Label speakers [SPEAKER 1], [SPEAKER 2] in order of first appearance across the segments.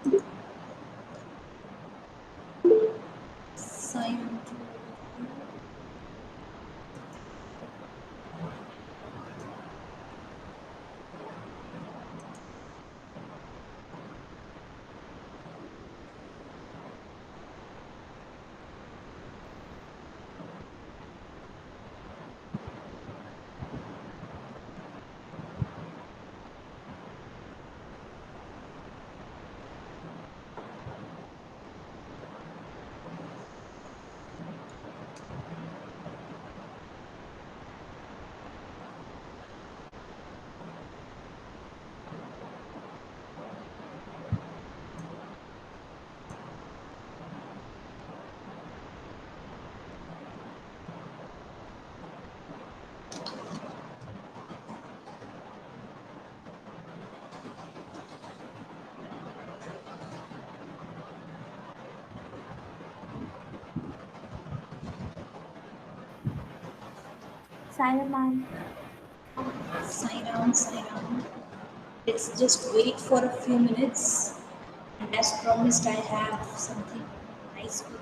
[SPEAKER 1] Sign.
[SPEAKER 2] Silent man.
[SPEAKER 1] Sign on, sign on. Let's just wait for a few minutes. And as promised, I have something nice for you.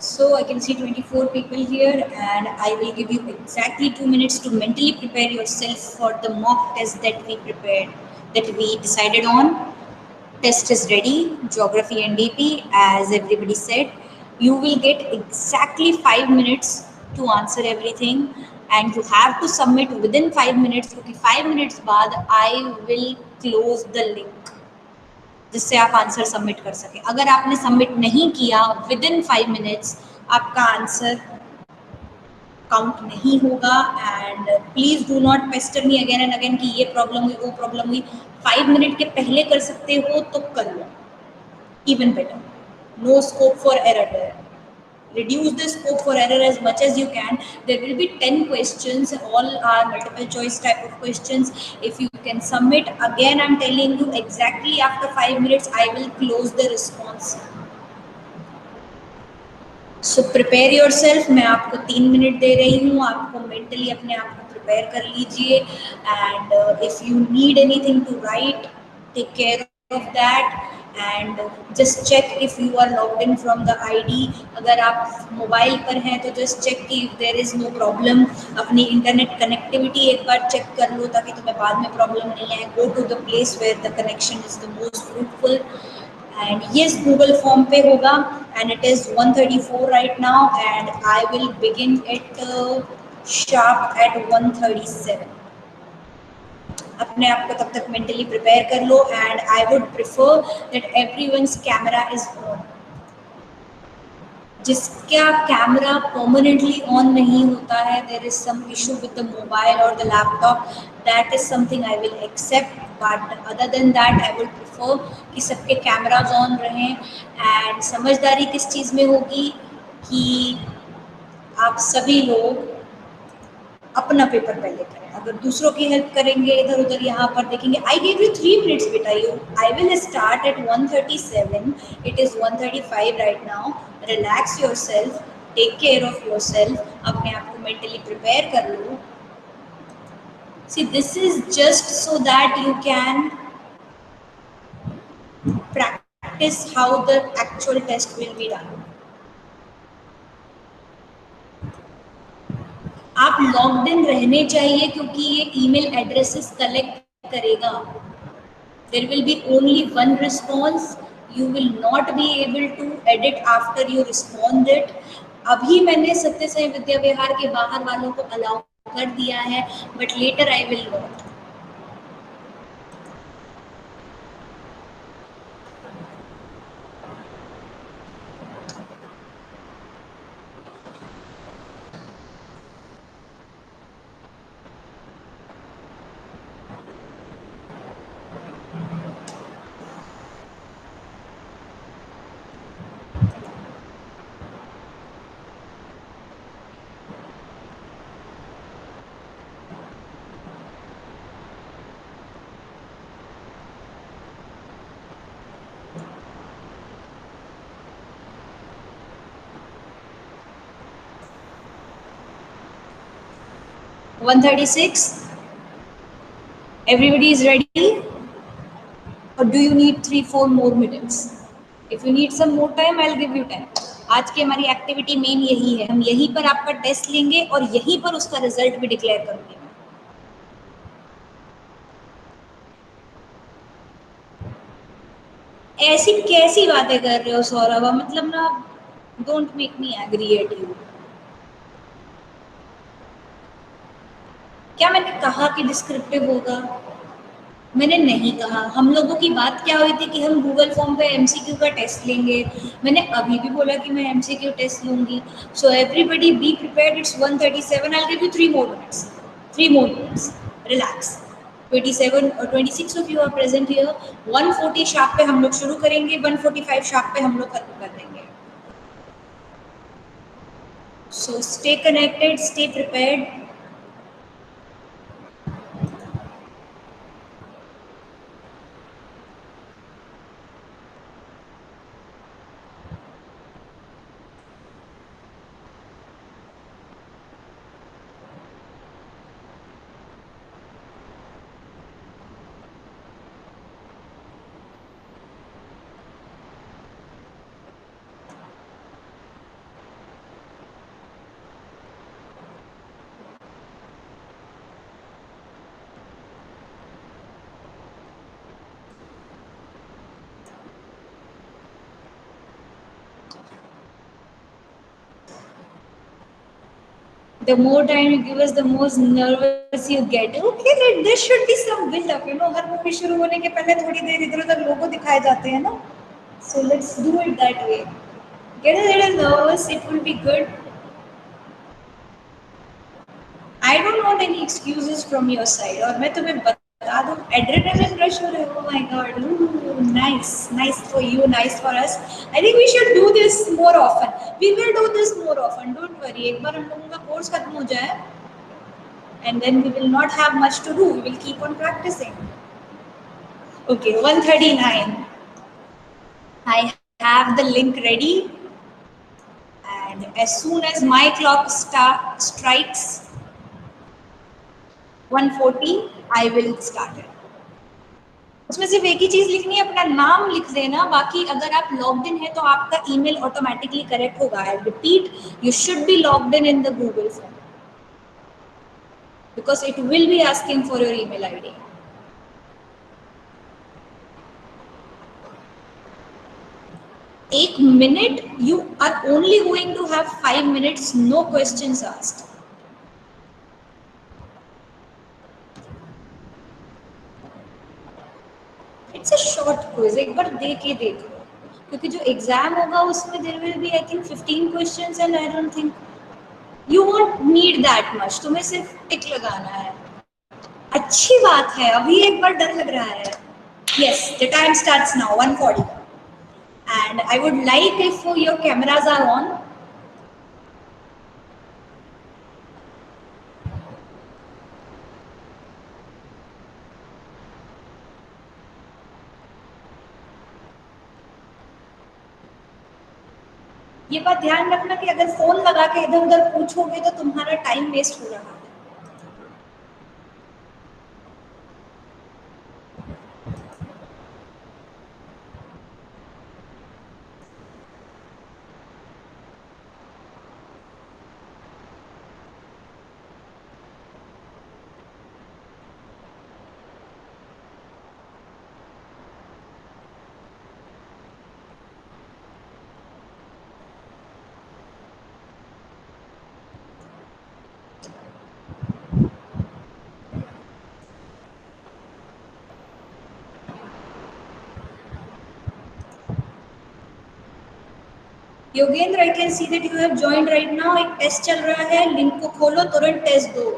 [SPEAKER 1] So I can see 24 people here, and I will give you exactly 2 minutes to mentally prepare yourself for the mock test that we prepared, that we decided on. Test is ready, geography and DP, as everybody said. You will get exactly 5 minutes to answer everything, and you have to submit within 5 minutes. क्योंकि 5 minutes बाद I will close the link जिससे आप answer submit कर सके. अगर आपने submit नहीं किया विद इन 5 मिनट्स, आपका आंसर काउंट नहीं होगा. And please do not Pasteur me again and again कि ये प्रॉब्लम हुई, वो प्रॉब्लम हुई. 5 मिनट के पहले कर सकते हो तो कर लो, even better. No scope for error there. Reduce the scope for error as much as you can. There will be 10 questions, all are multiple choice type of questions. If you can submit, again I'm telling you, exactly after 5 minutes I will close the response. So prepare your self. मैं आपको 3 minute दे रही हूँ, आपको mentally अपने आप को prepare कर लीजिए. And if you need anything to write, take care of that. And just check if you are logged in from the ID. अगर आप मोबाइल पर हैं तो जस्ट चेक कि if there is no problem. अपनी internet connectivity एक बार check कर लो ताकि तुम्हें बाद में प्रॉब्लम नहीं आए. Go to the place where the connection is the most fruitful. And yes, Google Form पे होगा, and it is 1:34 right now, and I will begin it sharp at 1:37. अपने आप को तब तक मेंटली प्रिपेयर कर लो and I would prefer that everyone's camera is on. जिसका कैमरा परमानेंटली ऑन नहीं होता है, there is some issue with the mobile और the laptop, that is something I will accept, but other than that I will prefer कि सबके cameras on रहें. And समझदारी किस चीज़ में होगी कि आप सभी लोग अपना पेपर पहले करें. अगर दूसरों की हेल्प करेंगे, इधर उधर यहाँ पर देखेंगे. आई गिव यू 3 minutes बेटा. You I will start at 1:37. It is 1:35 right now. Relax your self, take care of your self. अपने आप को मेंटली प्रिपेयर कर लो. See this is just so that you can practice how the actual test will be done. आप logged in रहने चाहिए क्योंकि ये ईमेल एड्रेसेस कलेक्ट करेगा. There will be only one response. You will not be able to edit after you respond it. अभी मैंने सत्य साई विद्या विहार के बाहर वालों को अलाउ कर दिया है, but later I will not. One 36. Everybody is ready? Or do you need 3-4 more minutes? If you need some more time, I'll give you time. आज की हमारी एक्टिविटी मेन यही है. हम यहीं पर आपका टेस्ट लेंगे और यहीं पर उसका रिजल्ट भी डिक्लेयर करूंगी. ऐसी कैसी बातें कर रहे हो सौरभ? मतलब ना, don't make me agree at you. क्या मैंने कहा कि डिस्क्रिप्टिव होगा? मैंने नहीं कहा. हम लोगों की बात क्या हुई थी कि हम गूगल फॉर्म पे एमसीक्यू का टेस्ट लेंगे. मैंने अभी भी बोला कि मैं एमसीक्यू टेस्ट लूंगी. So everybody be prepared. It's 1:37. I give you 3 more minutes. 3 more minutes. Relax. 27 और 26 of you are present here. 1:40 sharp पे हम लोग शुरू करेंगे. 1:45 शार्प पे हम लोग खत्म कर देंगे. So stay connected, stay prepared. The more time you give us, the more nervous you get. Okay, there should be some build up. Her movie शुरू होने के पहले थोड़ी देर इधर उधर लोगो दिखाए जाते हैं ना. So let's do it that way. Get a little nervous. It will be good. I don't want any excuses from your side. और मैं तुम्हें बता दूँ, adrenaline rush हो रहा है. Oh my God. Ooh, nice, nice for you, nice for us. I think we should do this more often. We will do this more often. Don't worry. एक बार हम लोगों का कोर्स खत्म हो जाए, and then we will not have much to do. We will keep on practicing. Okay, 1:39. I have the link ready, and as soon as my clock strikes 1:40, I will start it. उसमें सिर्फ एक ही चीज लिखनी है, अपना नाम लिख देना. बाकी अगर आप लॉग्ड इन है तो आपका ईमेल ऑटोमेटिकली करेक्ट होगा. I repeat, you should B logged in the Google form because it will be asking for your email ID. एक minute, you are only going to have 5 minutes, no questions asked. It's a short quiz, एक बार दे के देखो, क्योंकि जो exam होगा उसमें there will be I think 15 questions and I don't think you won't need that much, तुम्हें सिर्फ टिक लगाना है। अच्छी बात है, अभी एक बार डर लग रहा है। Yes, the time starts now, 1:40 and I would like if your cameras are on. ये बात ध्यान रखना कि अगर फोन लगा के इधर उधर पूछोगे तो तुम्हारा टाइम वेस्ट हो रहा है। Yogendra, I can see that you have joined right now. एक टेस्ट चल रहा है, लिंक को खोलो, तुरंत टेस्ट दो।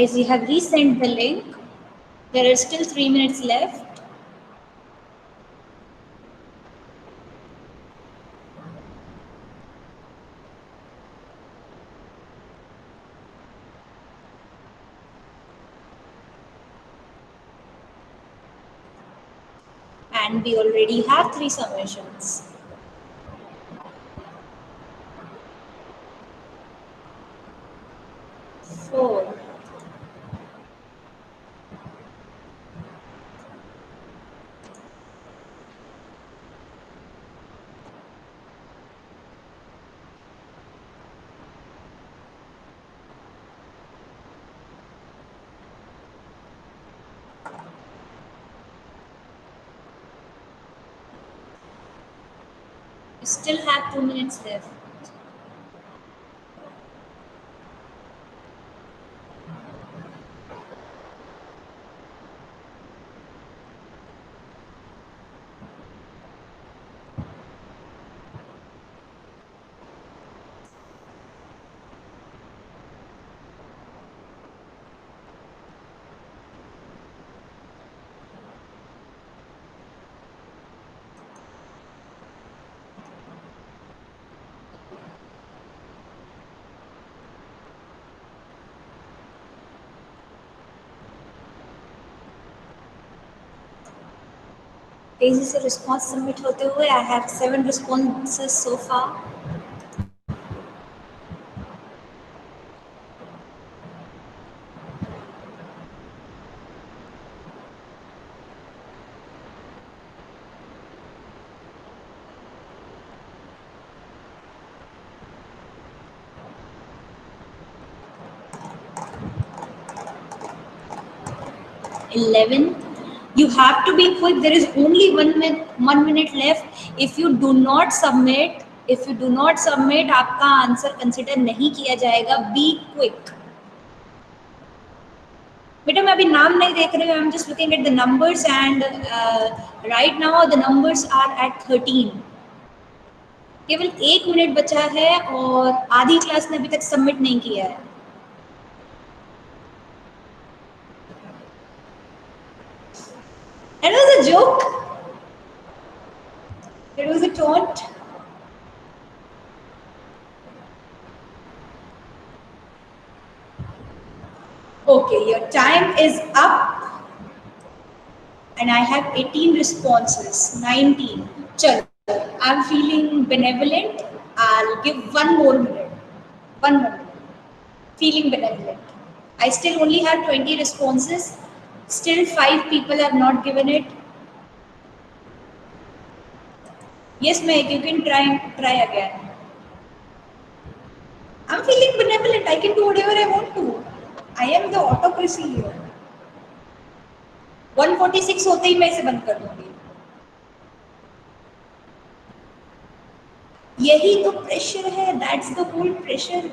[SPEAKER 1] As you have resent the link, there are still 3 minutes left. And we already have 3 submissions. Four. You still have 2 minutes left. तेजी से रिस्पॉन्स सबमिट होते हुए, I have 7 responses so far. Eleven. You have to be quick. There is only 1 minute left. If you do not submit, आपका answer consider नहीं किया जाएगा. Be quick. बेटा मैं अभी नाम नहीं देख रही हूँ. I'm just looking at the numbers and right now the numbers are at 13. केवल 1 मिनट बचा है और आधी क्लास ने अभी तक सबमिट नहीं किया है. That was a joke. It was a taunt. Okay, your time is up. And I have 18 responses. 19. Chalo, I'm feeling benevolent. I'll give one more minute. One more minute. Feeling benevolent. I still only have 20 responses. Still 5 people have not given it. Yes, Meg, you can try again. I'm feeling benevolent. I can do whatever I want to. I am the autocracy here. 146 होते ही मैं इसे बंद कर दूंगी. यही तो pressure है. That's the whole pressure.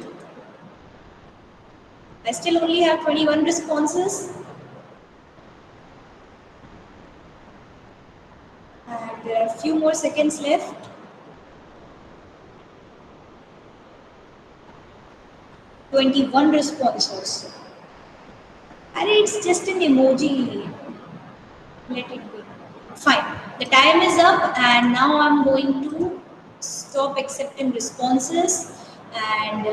[SPEAKER 1] I still only have 21 responses. And there are a few more seconds left. "21 responses. Arey, it's just an emoji. Let it be. Fine. The time is up, and now I'm going to stop accepting responses. And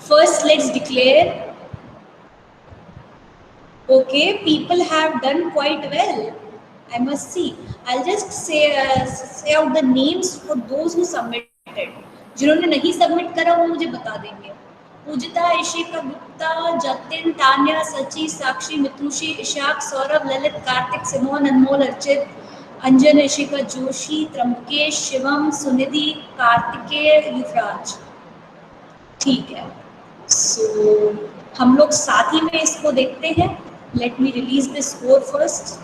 [SPEAKER 1] first, let's declare. Okay, people have done quite well. I must see. I'll just say out the names for those who submitted. जिन्होंने नहीं submit करा वो मुझे बता देंगे. पूजिता, इशिका, गुप्ता, जतिन, तान्या, सची, साक्षी, मित्रुषी, Ishaq, Saurabh, Lalit, Kartik, Simone, अनमोल, अर्चित, अंजन, इशिका, जोशी, त्रंबकेश, शिवम, सुनिधि, कार्तिकेय, युवराज. ठीक है. सो हम लोग साथ ही में इसको देखते हैं. Let me release the score first.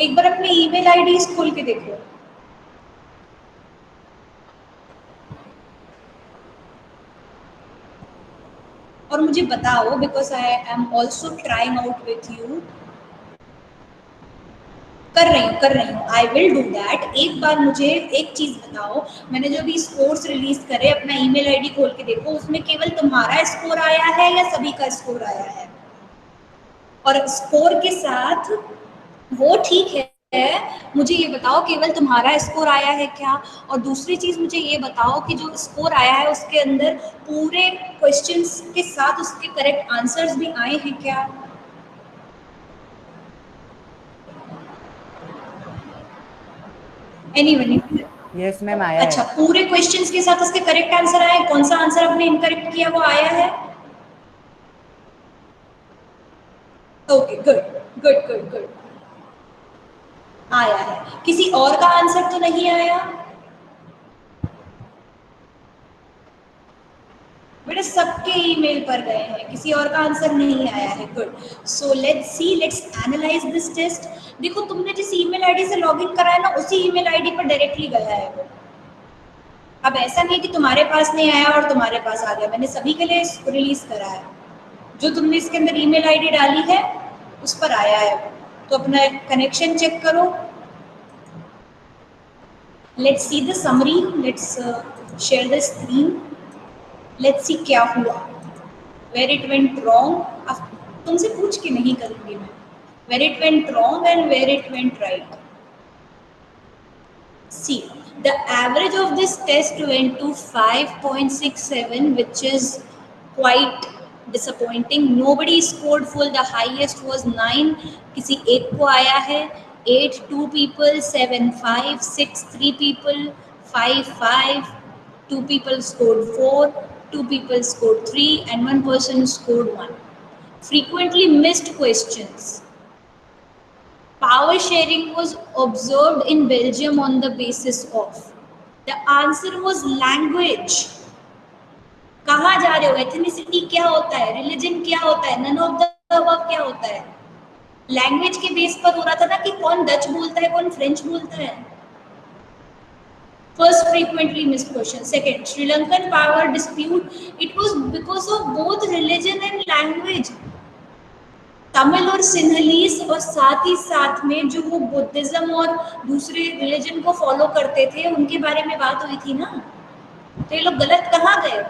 [SPEAKER 1] एक बार अपने ईमेल आईडी खोल के देखो. और मुझे बताओ, because I am also trying out with you. कर रही हूँ. I will do that. एक बार मुझे एक चीज बताओ, मैंने जो भी स्कोर्स रिलीज करे अपना ईमेल आईडी खोल के देखो, उसमें केवल तुम्हारा स्कोर आया है या सभी का स्कोर आया है? और स्कोर के साथ वो ठीक है, मुझे ये बताओ केवल तुम्हारा स्कोर आया है क्या? और दूसरी चीज मुझे ये बताओ कि जो स्कोर आया है उसके अंदर पूरे क्वेश्चंस के साथ उसके करेक्ट आंसर्स भी आए हैं क्या? एनीवन?
[SPEAKER 3] यस मैम, आया
[SPEAKER 1] अच्छा,
[SPEAKER 3] है.
[SPEAKER 1] पूरे क्वेश्चंस के साथ उसके करेक्ट आंसर आए. कौन सा आंसर आपने इनकरेक्ट किया वो आया है? Okay, good good good good. आया है. किसी और का आंसर तो नहीं आया? बेटा सबके ईमेल पर गए हैं, किसी और का आंसर नहीं आया है. Good. So let's see, let's analyse this test. देखो, तुमने जिस ईमेल आईडी से लॉगिन करा है ना, उसी ईमेल आईडी पर डायरेक्टली गया है वो. अब ऐसा नहीं कि तुम्हारे पास नहीं आया और तुम्हारे पास आ गया. मैंने सभी के लिए रिलीज करा है. जो तुमने इसके अंदर ईमेल आईडी डाली है उस पर आया है. तो अपना कनेक्शन चेक करो. Let's see the summary. Let's share the screen. Let's see क्या हुआ. Where it went wrong. अब तुमसे पूछ के नहीं करूंगी मैं. Where it went wrong and where it went right. See, the average of this test went to 5.67, which is quite disappointing. Nobody scored full. The highest was 9. किसी एक को आया है. 8 2 people, 7 5, 6 3 people, 5 5. 2 people scored 4, 2 people scored 3, and 1 person scored 1. Frequently missed questions. Power sharing was observed in Belgium on the basis of. The answer was language. कहाँ जा रहे हो? Ethnicity क्या होता है? Religion क्या होता है? None of the above क्या होता है? लैंग्वेज के बेस पर हो रहा था ना कि कौन डच बोलता है, कौन फ्रेंच बोलता है. First frequently missed question. Second, Sri Lankan power dispute. It was because of both religion and language. Tamil और सिन्हलीस, और साथ ही साथ में जो वो बुद्धिज्म और दूसरे रिलीजन को फॉलो करते थे उनके बारे में बात हुई थी ना. तो ये लोग गलत कहाँ गए?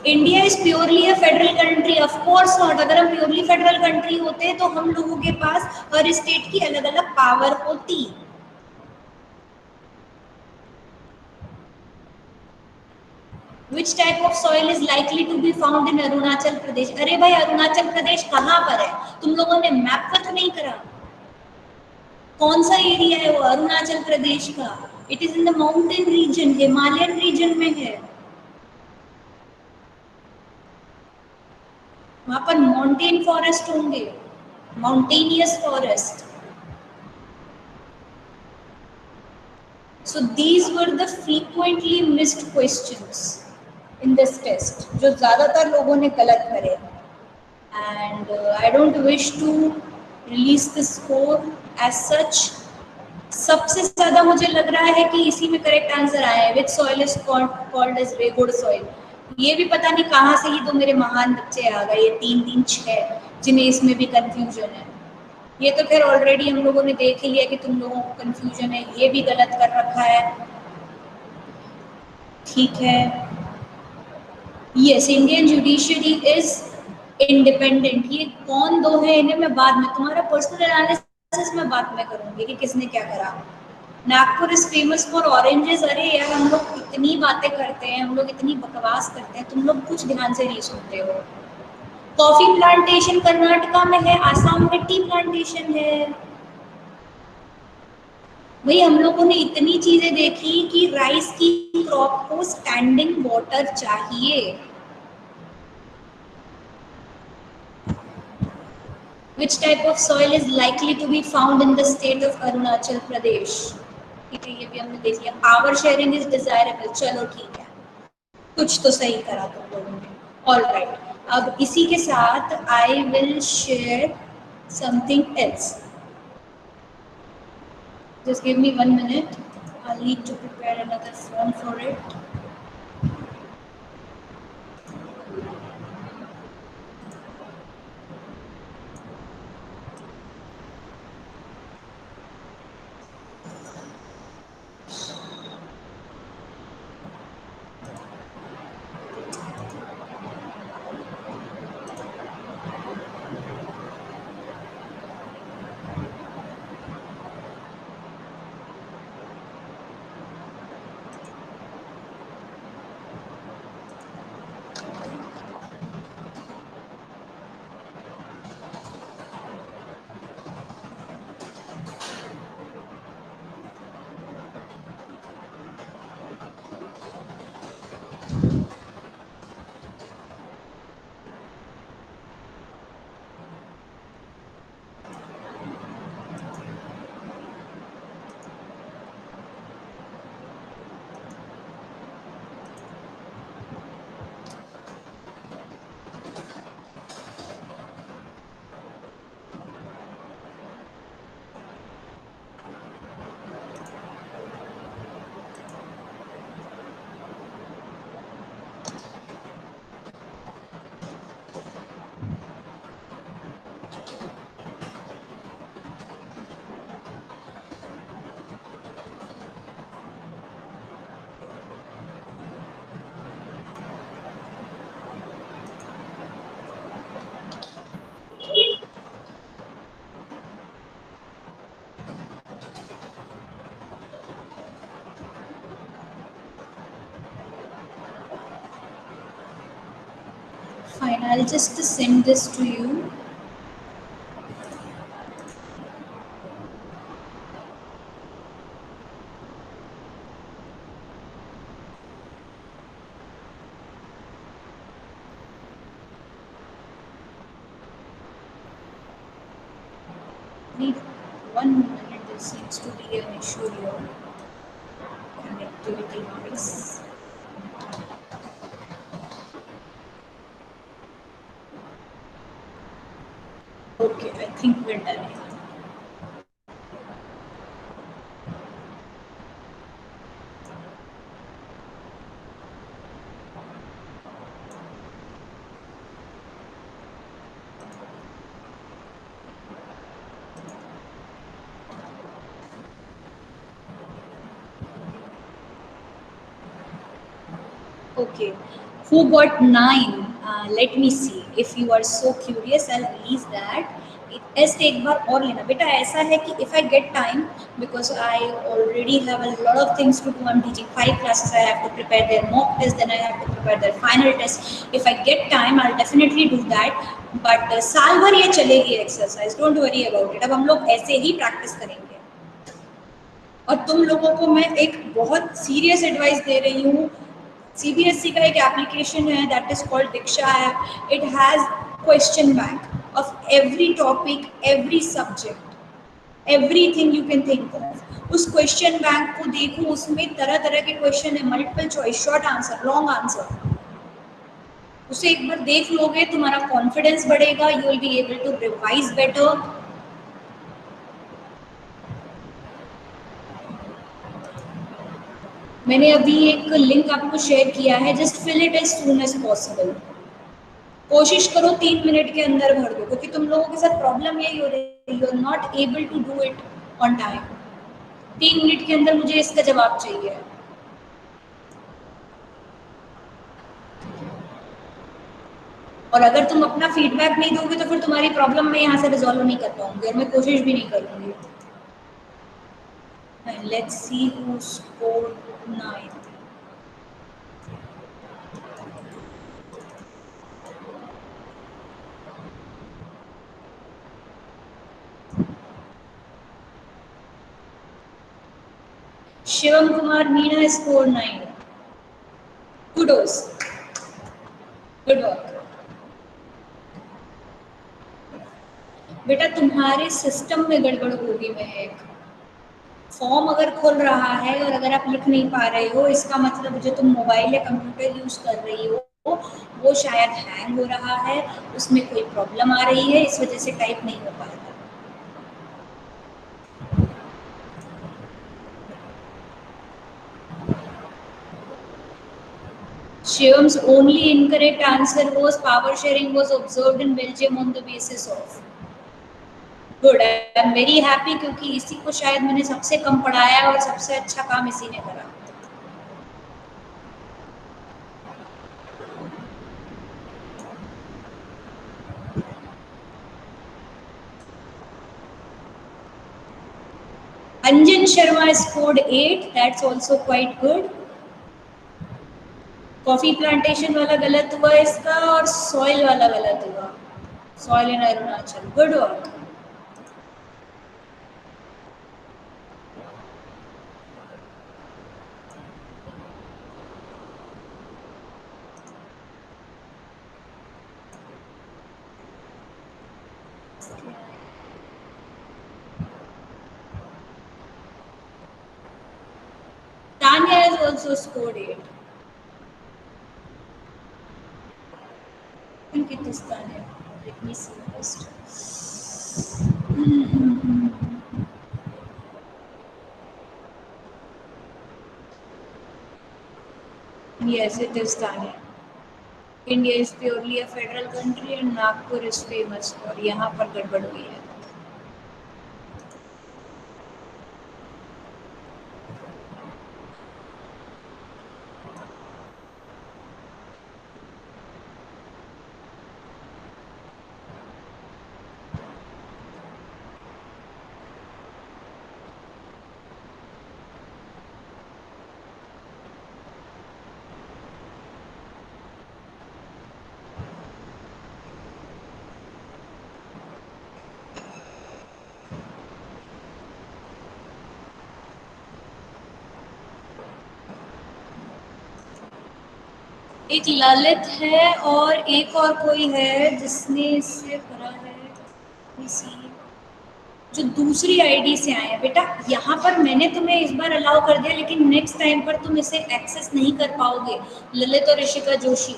[SPEAKER 1] India is purely a federal country, of course not. अगर हम प्योरली फेडरल कंट्री होते तो हम लोगों के पास हर स्टेट की अलग अलग पावर होती। Which type of soil is likely to be found in Arunachal Pradesh? अरे भाई अरुणाचल प्रदेश कहाँ पर है? तुम लोगों ने मैप वर्क नहीं करा। कौन सा एरिया है वो अरुणाचल प्रदेश का? It is in the mountain region, Himalayan region में है। वहां पर माउंटेन फॉरेस्ट होंगे, mountainous forest. So these were the frequently missed questions in this test, जो ज़्यादातर लोगों ने गलत करे। And I don't wish to release the score as such. सबसे ज़्यादा मुझे लग रहा है कि इसी में करेक्ट आंसर आया है, which soil is called as regur soil. ये भी पता नहीं कहाँ से ये तो मेरे महान बच्चे आ गए, ये 3 3 6 जिन्हें इसमें भी कंफ्यूजन है। ये तो फिर ऑलरेडी हम लोगों ने देख ही लिया कि तुम लोगों को कंफ्यूजन है, ये भी गलत कर रखा है। ठीक है, yes, Indian judiciary is independent. ये कौन दो है इन्हें मैं बाद में, तुम्हारा पर्सनल एनालिसिस में बाद में करूंगी कि किसने क्या करा। Nagpur is famous for oranges. अरे यार हम लोग इतनी बातें करते हैं, हम लोग इतनी बकवास करते हैं, तुम लोग कुछ ध्यान से नहीं सुनते हो। कॉफी प्लांटेशन कर्नाटका में है, आसाम में टी प्लांटेशन है। भाई हम लोगों ने इतनी चीजें देखी कि राइस की क्रॉप को स्टैंडिंग वाटर चाहिए। Which type of soil is likely to be found in the state of Arunachal Pradesh? ठीक है, ये भी हमने देख लिया। पावर शेयरिंग इज डिजायरेबल, चलो ठीक है, कुछ तो सही करा तुम लोगों ने। ऑल राइट, अब इसी के साथ I will share something else. Just give me 1 minute, I need to prepare another form for it. Fine, I'll just send this to you. Need 1 minute, there seems to be an issue here. Connectivity noise. Okay, I think we're done. Okay. Who got 9? Let me see. If you are so curious, I'll release that. Test एक बार और लेना बेटा. ऐसा है कि if I get time, because I already have a lot of things to do. I'm teaching 5 classes. I have to prepare their mock test, then I have to prepare their final test. If I get time, I'll definitely do that. But साल भर ये चलेगी exercise. Don't worry about it. अब हम लोग ऐसे ही practice करेंगे. और तुम लोगों को मैं एक बहुत सीरियस एडवाइस दे रही हूँ. सीबीएसई का एक एप्लीकेशन है that is called Diksha app. It has question bank of every topic, every subject, everything you can think of. उस क्वेश्चन बैंक को देखो, उसमें तरह तरह के क्वेश्चन है, multiple choice, short answer, long answer. उसे एक बार देख लोगे, तुम्हारा कॉन्फिडेंस बढ़ेगा. You will be able to revise better. मैंने अभी एक लिंक आपको शेयर किया है. Just fill it as soon as possible. कोशिश करो 3 मिनट के अंदर भर दो, क्योंकि तुम लोगों के साथ प्रॉब्लम यही हो रही है, you are not able to do it on time. 3 minute के अंदर मुझे इसका जवाब चाहिए. और अगर तुम अपना फीडबैक नहीं दोगे तो फिर तुम्हारी प्रॉब्लम मैं यहाँ से रिजॉल्व नहीं कर पाऊंगी, और मैं कोशिश भी नहीं करूंगी. Let's see who scored 9. Shivam Kumar Meena score 9. Kudos, good work. बेटा तुम्हारे सिस्टम में गड़बड़ होगी. मैं एक फॉर्म अगर खुल रहा है और अगर आप लिख नहीं पा रहे हो, इसका मतलब जो तुम मोबाइल या कंप्यूटर यूज कर रही हो वो शायद हैंग हो रहा है, उसमें कोई प्रॉब्लम आ रही है, इस वजह से टाइप नहीं हो पा रहा. Shivam's only incorrect answer was power sharing was observed in Belgium on the basis of. Good, I am very happy क्योंकि इसी को शायद मैंने सबसे कम पढ़ाया और सबसे अच्छा काम इसी ने करा. Anjan Sharma scored 8. That's also quite good. Coffee plantation वाला गलत हुआ इसका, और सॉइल वाला गलत हुआ. Soil in Arunachal. Good work. Tanya has also scored 8. I think it is Tanya. Let me see first. Yes, it is Tanya. India is purely a federal country and Nagpur is famous for. यहाँ पर गड़बड़ हुई है. एक ललित है और एक और कोई है जिसने इससे भरा है. इसी जो दूसरी आईडी से आए हैं. बेटा यहाँ पर मैंने तुम्हें इस बार अलाउ कर दिया, लेकिन नेक्स्ट टाइम पर तुम इसे एक्सेस नहीं कर पाओगे. ललित और ऋषिका जोशी.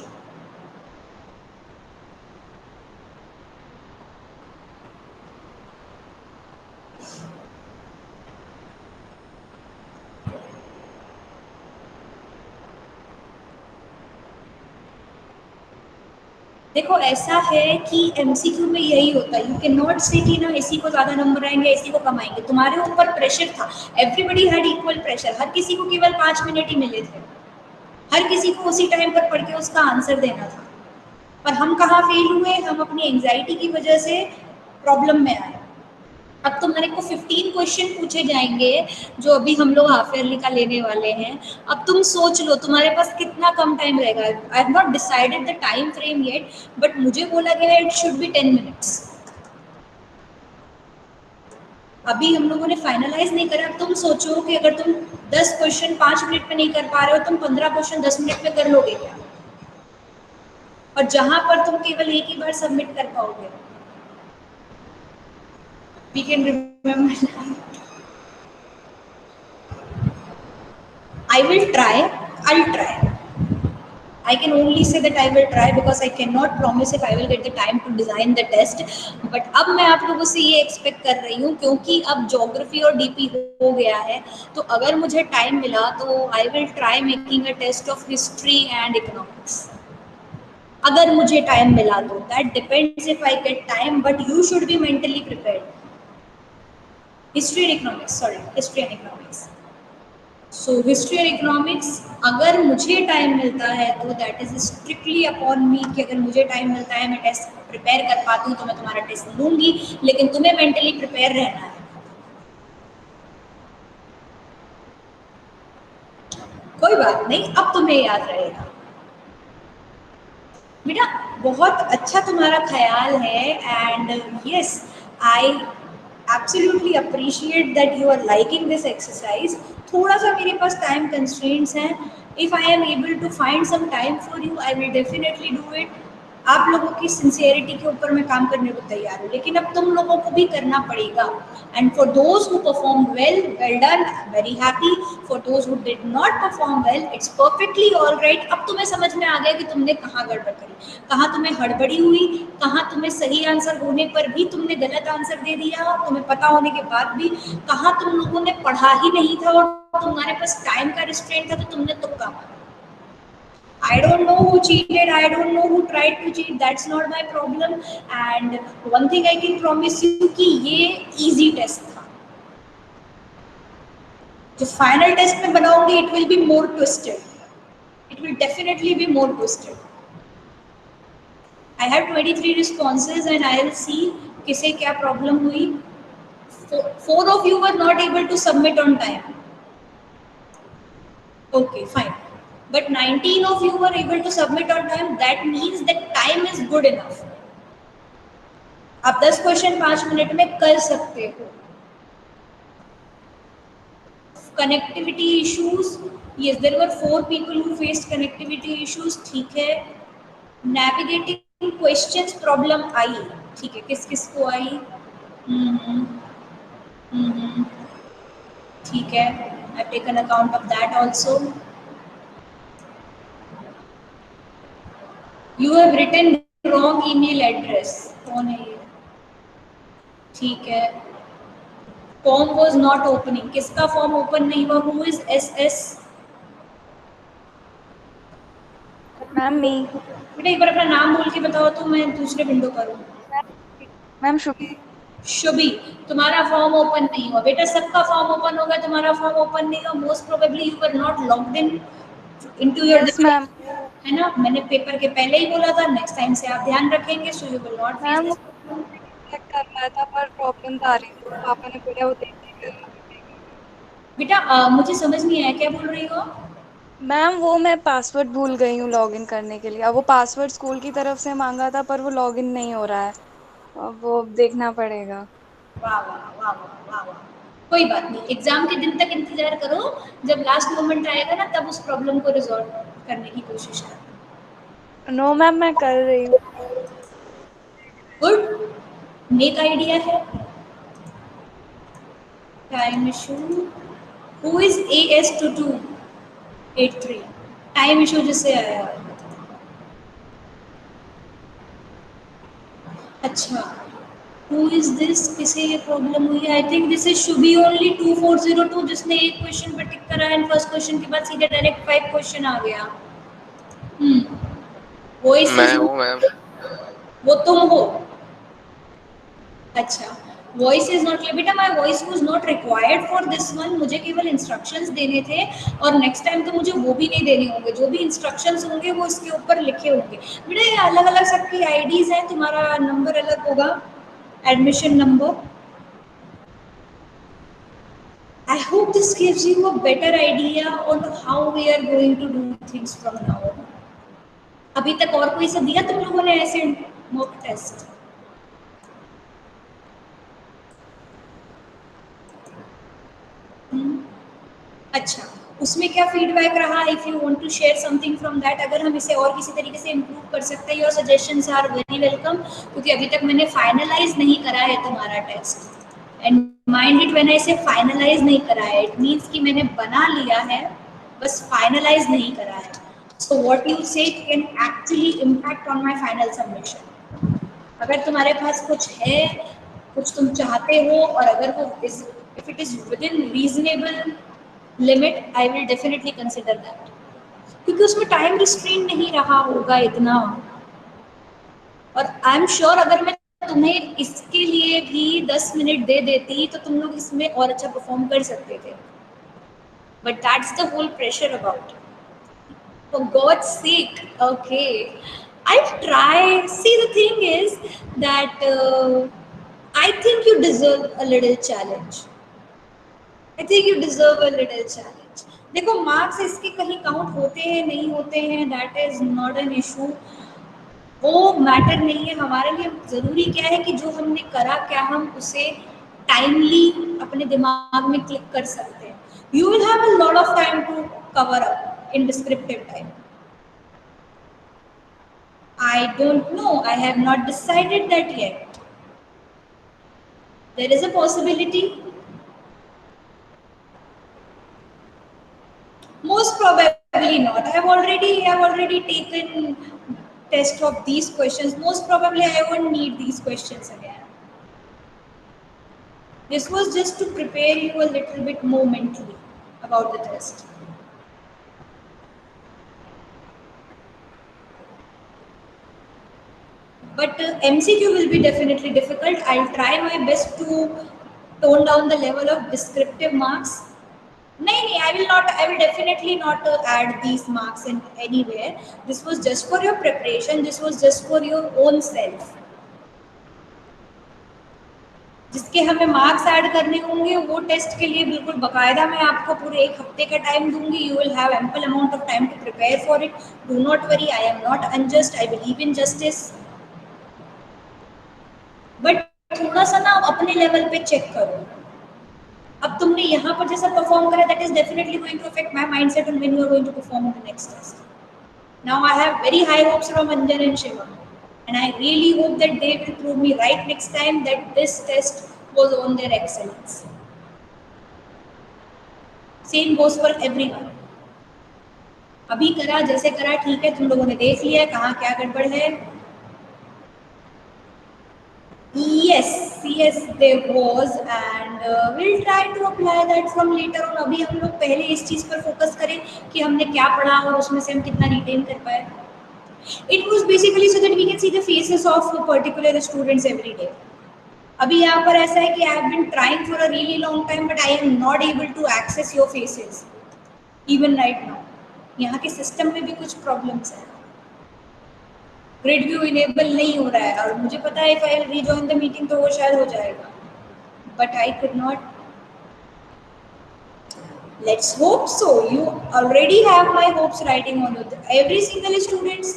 [SPEAKER 1] देखो ऐसा है कि एमसीक्यू में यही होता है. यू कैन नॉट से कि ना इसी को ज्यादा नंबर आएंगे, इसी को कम आएंगे. तुम्हारे ऊपर प्रेशर था. Everybody had equal pressure. हर किसी को केवल 5 मिनट ही मिले थे. हर किसी को उसी टाइम पर पढ़ के उसका आंसर देना था, पर हम कहाँ फेल हुए, हम अपनी एंजाइटी की वजह से प्रॉब्लम में आए। अब तुम्हारे को 15 क्वेश्चन पूछे जाएंगे जो अभी हम लोग हाफ ईयरली का लेने वाले हैं। अब तुम सोच लो तुम्हारे पास कितना कम टाइम रहेगा। I have not decided the time frame yet, but मुझे बोला गया है इट शुड बी 10 मिनट्स। अभी हम लोगों ने फाइनलाइज नहीं करा। तुम सोचो कि अगर तुम 10 क्वेश्चन 5 मिनट में नहीं कर पा रहे हो, तुम 15 क्वेश्चन 10 मिनट में कर लोगे क्या? और जहां पर तुम केवल एक ही बार सबमिट कर पाओगे। We can remember. I will try. I'll try. I can only say that I will try because I cannot promise if I will get the time to design the test. But अब मैं आप लोगों से ये expect कर रही हूँ, क्योंकि अब ज्योग्राफी और डीपी हो गया है, तो अगर मुझे टाइम मिला तो I will try making a test of history and economics. अगर मुझे टाइम मिला तो that depends if I get time, but you should be mentally prepared. History and economics, sorry, history and economics. So history और economics अगर मुझे time मिलता है तो that is strictly upon me, कि अगर मुझे टाइम मिलता है, मैं टेस्ट प्रिपेयर कर पाती हूँ तो मैं तुम्हारा टेस्ट लूंगी, लेकिन तुम्हें मेंटली प्रिपेयर रहना है। कोई बात नहीं, अब तुम्हें याद रहेगा बेटा। बहुत अच्छा तुम्हारा ख्याल है, and yes, I absolutely appreciate that you are liking this exercise. थोड़ा सा मेरे पास टाइम कंस्ट्रेंट्स हैं। If I am able to find some time for you, I will definitely do it. आप लोगों की सिंसियरिटी के ऊपर मैं काम करने को तैयार हूँ, लेकिन अब तुम लोगों को भी करना पड़ेगा। And for those who perform well, well done, very happy. For those who did not perform well, it's perfectly all right. अब तुम्हें समझ में आ गया कि तुमने कहाँ गड़बड़ करी, कहाँ तुम्हें हड़बड़ी हुई, कहाँ तुम्हें सही आंसर होने पर भी तुमने गलत आंसर दे दिया, तुम्हें पता होने के बाद भी कहाँ तुम लोगों ने पढ़ा ही नहीं था और तुम्हारे पास टाइम का रिस्ट्रेंट था तो तुमने तुक्का मारा। I don't know who cheated. I don't know who tried to cheat. That's not my problem. And one thing I can promise you कि ये easy test था। जो final test में बनाऊंगी, it will be more twisted. It will definitely be more twisted. I have 23 responses and I will see किसे क्या problem हुई। Four of you were not able to submit on time. Okay, fine. But 19 of you were able to submit on time. That means that time is good enough. आप 10 question 5 minute में कर सकते हो। Connectivity issues, yes, there were 4 people who faced connectivity issues, ठीक है। Navigating questions problem आई, ठीक है, किस किस को आई? हम्म, हम्म, ठीक है, I taken account of that also. You have written wrong email address, कौन है ये? ठीक है। फॉर्म वाज नॉट ओपनिंग, किसका फॉर्म ओपन नहीं हुआ? Who is S S?
[SPEAKER 3] Ma'am me.
[SPEAKER 1] बेटा एक बार अपना नाम बोल के बताओ तो मैं दूसरे विंडो पर हूँ।
[SPEAKER 3] मैम शुभी।
[SPEAKER 1] शुभी, तुम्हारा फॉर्म ओपन नहीं हुआ। बेटा सबका फॉर्म ओपन होगा, तुम्हारा फॉर्म ओपन नहीं हुआ। Most probably you were not logged in into your
[SPEAKER 3] yes ma'am.
[SPEAKER 1] है ना? मैंने पेपर के पहले ही बोला था, नेक्स्ट टाइम से आप ध्यान रखेंगे, so you will not face
[SPEAKER 3] ma'am वो
[SPEAKER 1] दिस।
[SPEAKER 3] चेक कर रहा था पर प्रॉब्लम आ रही थी, पापा ने बोला वो देख लेगा।
[SPEAKER 1] बेटा मुझे समझ नहीं आया, क्या बोल रही हो?
[SPEAKER 3] मैम वो मैं पासवर्ड भूल गई हूँ लॉगिन करने के लिए। अब वो पासवर्ड स्कूल की तरफ से मांगा था पर वो लॉगिन नहीं हो रहा है, अब वो देखना पड़ेगा।
[SPEAKER 1] वाह वाह वाह वाह वाह वाह। कोई बात नहीं, एग्जाम के दिन तक इंतजार करो। जब लास्ट मोमेंट आएगा ना, तब उस प्रॉब्लम को रिजॉल्व करने की कोशिश करो।
[SPEAKER 3] नो मैम मैं कर रही हूँ।
[SPEAKER 1] गुड, नेक आइडिया है। Time issue, who is AS2283? Time issue जिससे आया। अच्छा, हु इज दिस? किसे ये प्रॉब्लम हुई है? I think this is Shubhi only 2402, जिसने एक क्वेश्चन पर टिक करा एंड फर्स्ट क्वेश्चन के बाद सीधे डायरेक्ट 5 क्वेश्चन आ गया। वॉइस
[SPEAKER 4] मैं हूँ मैम।
[SPEAKER 1] वो तुम हो? अच्छा, वॉइस इज नॉट, बेटा my voice was not required for this one, मुझे केवल इंस्ट्रक्शंस देने थे और नेक्स्ट टाइम तो मुझे वो भी नहीं देने होंगे, जो भी इंस्ट्रक्शंस होंगे वो इसके ऊपर लिखे होंगे। बेटा ये अलग अलग सबकी आईडीज हैं, तुम्हारा नंबर अलग होगा, admission number. I hope this gives you a better idea on how we are going to do things from now on. अभी तक और कोई सा दिया तुम लोगों ने ऐसे मॉक टेस्ट? अच्छा, उसमें क्या फीडबैक रहा? If you want to share something from that, अगर हम इसे और किसी तरीके से इम्प्रूव कर सकते हैं, your suggestions are very welcome, क्योंकि अभी तक मैंने फाइनलाइज नहीं करा है तुम्हारा test. And mind it, when I say finalise नहीं करा है, इट मीन्स कि मैंने बना लिया है, बस फाइनलाइज नहीं करा है। सो व्हाट यू से can actually impact on my final submission. अगर तुम्हारे पास कुछ है, कुछ तुम चाहते हो, और अगर वो if it is with in reasonable limit, I will definitely consider that, क्योंकि उसमें टाइम रिस्ट्रेंट नहीं रहा होगा इतना। और आई एम श्योर अगर मैं तुम्हें इसके लिए भी 10 मिनट दे देती तो तुम लोग इसमें और अच्छा परफॉर्म कर सकते थे, but that's the whole pressure about, for God's sake, okay, I'll try. See, the thing is that I think you deserve a little challenge. I think you deserve a little challenge. देखो, marks इसके कहीं count होते हैं नहीं होते हैं, that is not an issue, वो matter नहीं है हमारे लिए। जरूरी क्या है कि जो हमने करा, क्या हम उसे टाइमली अपने दिमाग में क्लिक कर सकते हैं। You will have a lot of time to cover up in descriptive time. I don't know. I have not decided that yet. There is a possibility. Most probably not. I have already taken test of these questions. Most probably I won't need these questions again. This was just to prepare you a little bit more mentally about the test. But MCQ will be definitely difficult. I'll try my best to tone down the level of descriptive marks. नहीं, I will definitely not add these marks in anywhere. This was just for your preparation. This was just for your own self. जिसके हमें marks add करने होंगे, वो test के लिए बिल्कुल बकायदा मैं आपको पूरे 1 हफ्ते का टाइम दूंगी। You will have ample amount of time to prepare for it. Do not worry, I am not unjust, I believe in justice. बट थोड़ा सा ना अपने लेवल पे चेक करो। अब तुमने यहाँ पर जैसा परफॉर्म करा, that is definitely going to affect my mindset on when you are going to perform in the next test. Now I have very high hopes from Anjan and Shiva, and I really hope that they will prove me right next time that this test was on their excellence. Same goes for everyone. अभी करा जैसे करा ठीक है, तुम लोगों ने देख लिया कहाँ क्या गड़बड़ है। Yes, there was, and we'll try to apply that from later on. अभी हम लोग पहले इस चीज़ पर फोकस करें कि हमने क्या पढ़ा और उसमें से हम कितना रिटेन कर पाए। It was basically so that we can see the faces of particular students every day. अभी यहाँ पर ऐसा है कि I have been trying for a really long time, but I am not able to access your faces even right now. यहाँ के system में भी कुछ प्रॉब्लम्स हैं। ग्रिड व्यू इनेबल नहीं हो रहा है, और मुझे पता है if I rejoin the meeting तो वो शायद हो जाएगा, but I could not. Let's hope so. You already have my hopes riding on you. Every single student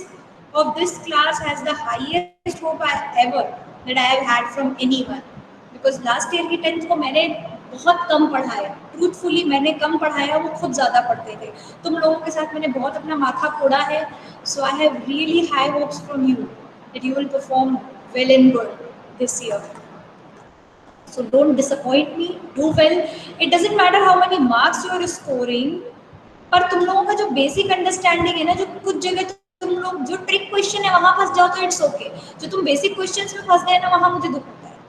[SPEAKER 1] of this class has the highest hope ever that I have had from anyone. Because last year की 10th को मैंने बहुत कम पढ़ाया, truthfully मैंने कम पढ़ाया, वो खुद ज़्यादा पढ़ते थे। तुम लोगों के साथ मैंने बहुत अपना माथा फोड़ा है। So I have really high hopes from you that you will perform well and good this year. So don't disappoint me. Do well. It doesn't matter how many marks you are scoring. पर तुम लोगों का जो basic understanding है ना, जो कुछ जगह तुम लोग जो ट्रिक क्वेश्चन है वहां फंस जाओ तो इट्स ओके। जो तुम बेसिक क्वेश्चंस में फंस गए ना, वहां मुझे दुख होता है।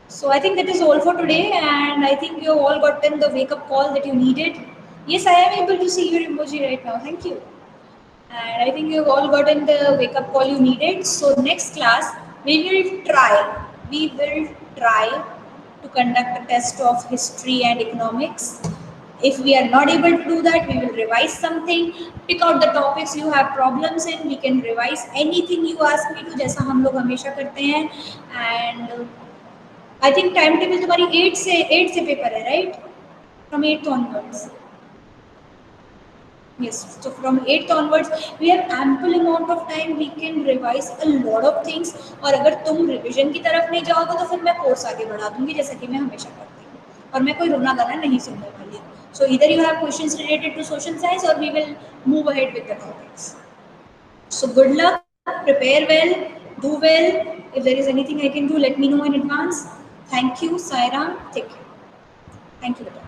[SPEAKER 1] So I think that is all for today, and I think you have all gotten the wake up call that you needed. Yes, I am able to see your emoji right now. Thank you. And I think you've all gotten the wake up call you needed. So next class we will try. we will try to conduct a test of history and economics. If we are not able to do that, we will revise something, pick out the topics you have problems in, we can revise anything you ask me to, जैसा हम लोग हमेशा करते हैं. And I think time table तुम्हारी 8 से paper है, right? From 8th onwards. Yes, so from 8th onwards, we have ample amount of time. We can revise a lot of things. और अगर तुम रिवीजन की तरफ नहीं जाओगे तो फिर मैं कोर्स आगे बढ़ा दूंगी, जैसा कि मैं हमेशा करती हूँ. और मैं कोई रोना गाना नहीं सुनने वाली. So either you have questions related to social science or we will move ahead with the topics. So good luck, prepare well, do well. If there is anything I can do, let me know in advance. Thank you, Sairam. Take care. Thank you.